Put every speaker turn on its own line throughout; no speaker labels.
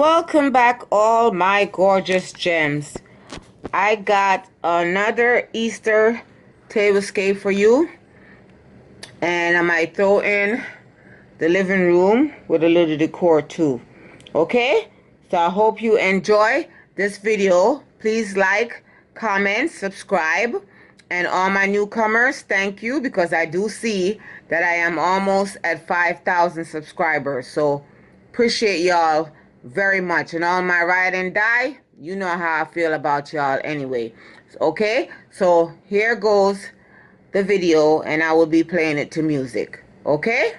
Welcome back, all my gorgeous gems. I got another Easter tablescape for you, and I might throw in the living room with a little decor too. Okay? So I hope you enjoy this video. Please like, comment, subscribe, and all my newcomers, thank you, because I do see that I am almost at 5,000 subscribers. So appreciate y'all very much. And all my ride and die, you know how I feel about y'all anyway. Okay? So here goes the video, and I will be playing it to music. Okay?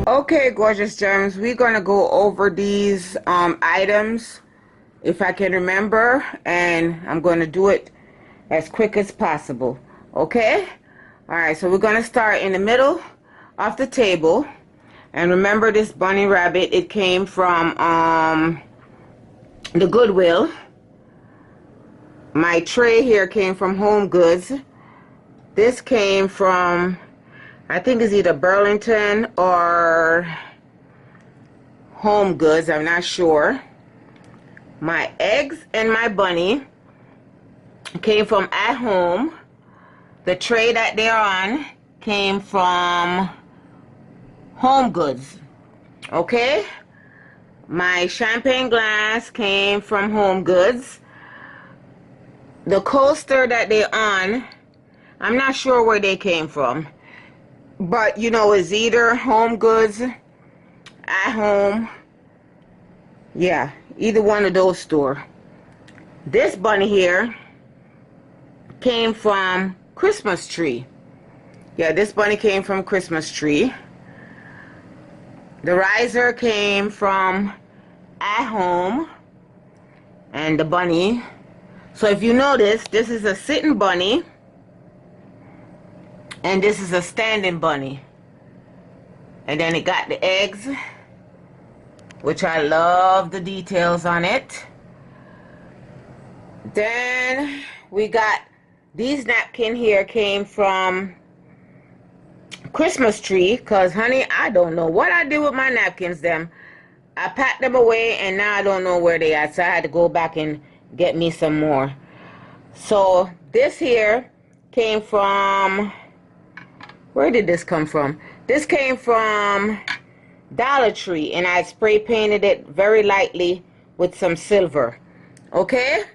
Okay, gorgeous gems, we're gonna go over these items if I can remember, and I'm gonna do it as quick as possible. Okay, all right, so we're gonna start in the middle of the table. And remember, this bunny rabbit, it came from the Goodwill. My tray here came from Home Goods. This came from, I think it's either Burlington or Home Goods, I'm not sure. My eggs and my bunny came from At Home. The tray that they're on came from Home Goods. Okay? My champagne glass came from Home Goods. The coaster that they're on, I'm not sure where they came from. But, you know, it's either Home Goods, At Home. Yeah, either one of those stores. This bunny here came from Christmas Tree. Yeah, this bunny came from Christmas Tree. The riser came from At Home. And the bunny. So if you notice, this is a sitting bunny. And this is a standing bunny. And then it got the eggs, which I love the details on it. Then we got these napkins here came from Christmas Tree, because honey, I don't know what I did with my napkins them. I packed them away and now I don't know where they are, so I had to go back and get me some more. So this here came from, where did this come from? This came from Dollar Tree, and I spray painted it very lightly with some silver. Okay?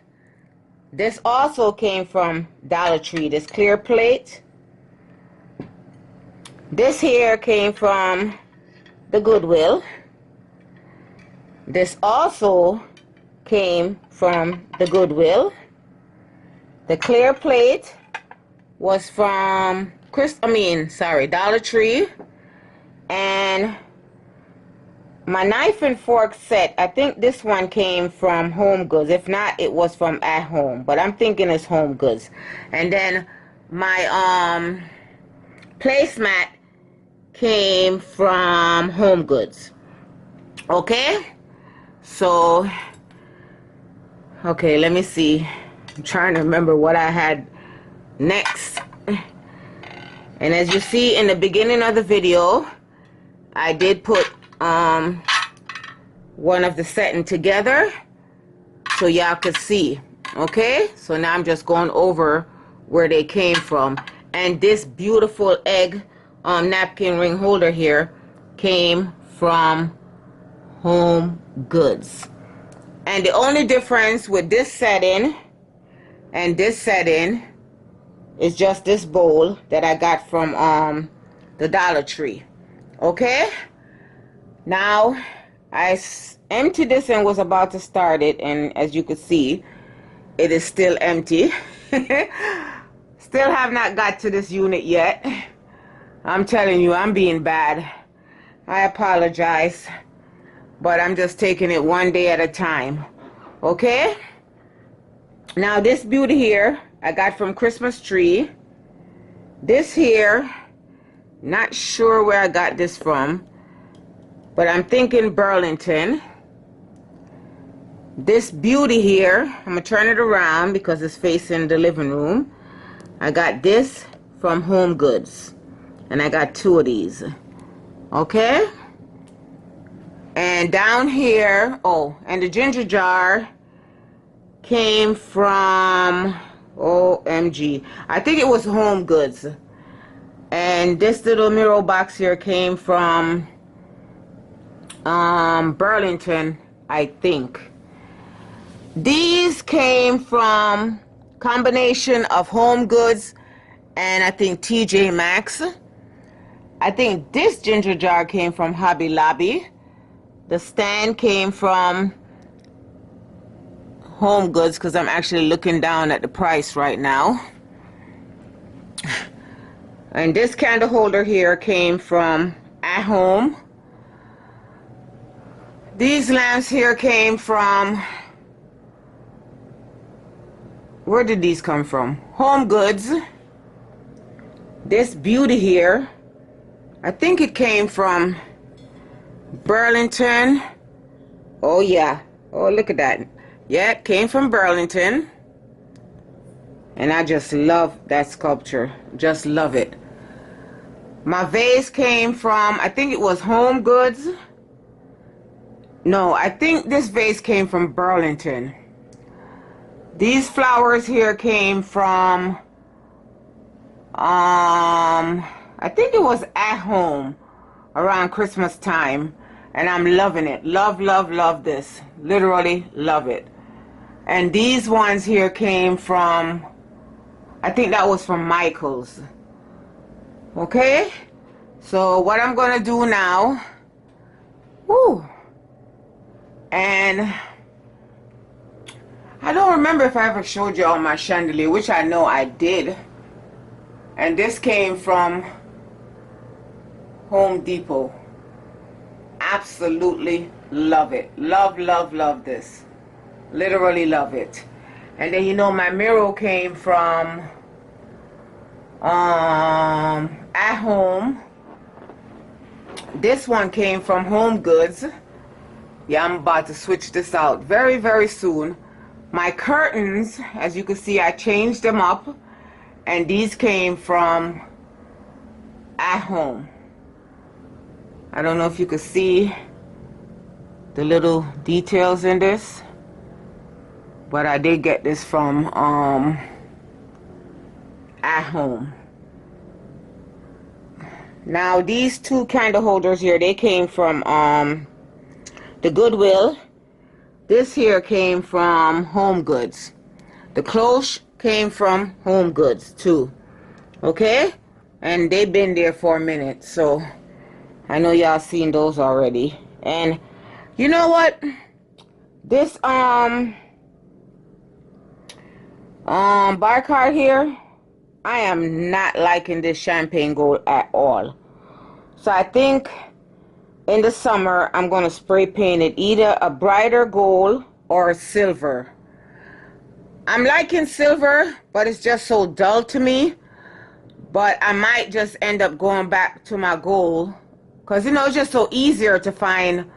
This also came from Dollar Tree, this clear plate. This here came from the Goodwill. This also came from the Goodwill. The clear plate was from Dollar Tree. And my knife and fork set, I think this one came from Home Goods. If not, it was from At Home, but I'm thinking it's Home Goods. And then my placemat came from Home Goods. Okay? So, okay, let me see. I'm trying to remember what I had next. And as you see in the beginning of the video, I did put one of the setting together so y'all could see. Okay, so now I'm just going over where they came from. And this beautiful egg napkin ring holder here came from Home Goods. And the only difference with this setting and this setting is just this bowl that I got from the Dollar Tree. Okay, now I emptied this and was about to start it, and as you could see, it is still empty. Still have not got to this unit yet. I'm telling you, I'm being bad. I apologize, but I'm just taking it one day at a time. Okay, now this beauty here I got from Christmas Tree. This here, not sure where I got this from, but I'm thinking Burlington. This beauty here, I'm gonna turn it around because it's facing the living room. I got this from Home Goods, and I got two of these. Okay, and down here, oh, and the ginger jar came from OMG. I think it was Home Goods. And this little mirror box here came from Burlington, I think. These came from combination of Home Goods and I think TJ Maxx. I think this ginger jar came from Hobby Lobby. The stand came from Home Goods because I'm actually looking down at the price right now. And this candle holder here came from At Home. These lamps here came from, where did these come from? Home Goods. This beauty here, I think it came from Burlington. Oh yeah, oh look at that. Yeah, it came from Burlington. And I just love that sculpture. Just love it. My vase came from, I think it was Home Goods. No, I think this vase came from Burlington. These flowers here came from, I think it was At Home around Christmas time. And I'm loving it. Love, love, love this. Literally love it. And these ones here came from, I think that was from Michael's. Okay? So what I'm going to do now, and I don't remember if I ever showed you all my chandelier, which I know I did. And this came from Home Depot. Absolutely love it. Love, love, love this. Literally love it. And then, you know, my mirror came from At Home. This one came from Home Goods. Yeah, I'm about to switch this out very, very soon. My curtains, as you can see, I changed them up. And these came from At Home. I don't know if you could see the little details in this, but I did get this from At Home. Now these two candle holders here, they came from the Goodwill. This here came from Home Goods. The cloche came from Home Goods too. Okay? And they've been there for a minute, so I know y'all seen those already. And you know what? This bar card here, I am not liking this champagne gold at all. So I think in the summer I'm gonna spray paint it either a brighter gold or silver. I'm liking silver, but it's just so dull to me. But I might just end up going back to my gold, because you know it's just so easier to find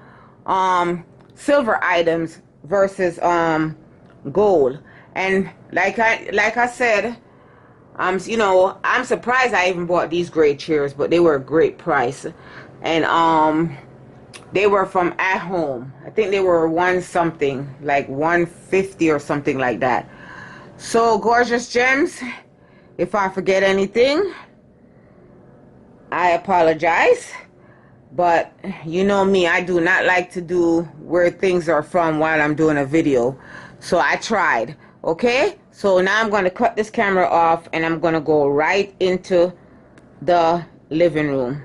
silver items versus gold. And like I said, you know, I'm surprised I even bought these great chairs, but they were a great price. And they were from At Home. I think they were one something, like 150 or something like that. So gorgeous gems, if I forget anything, I apologize. But you know me, I do not like to do where things are from while I'm doing a video. So I tried. Okay, so now I'm going to cut this camera off and I'm going to go right into the living room.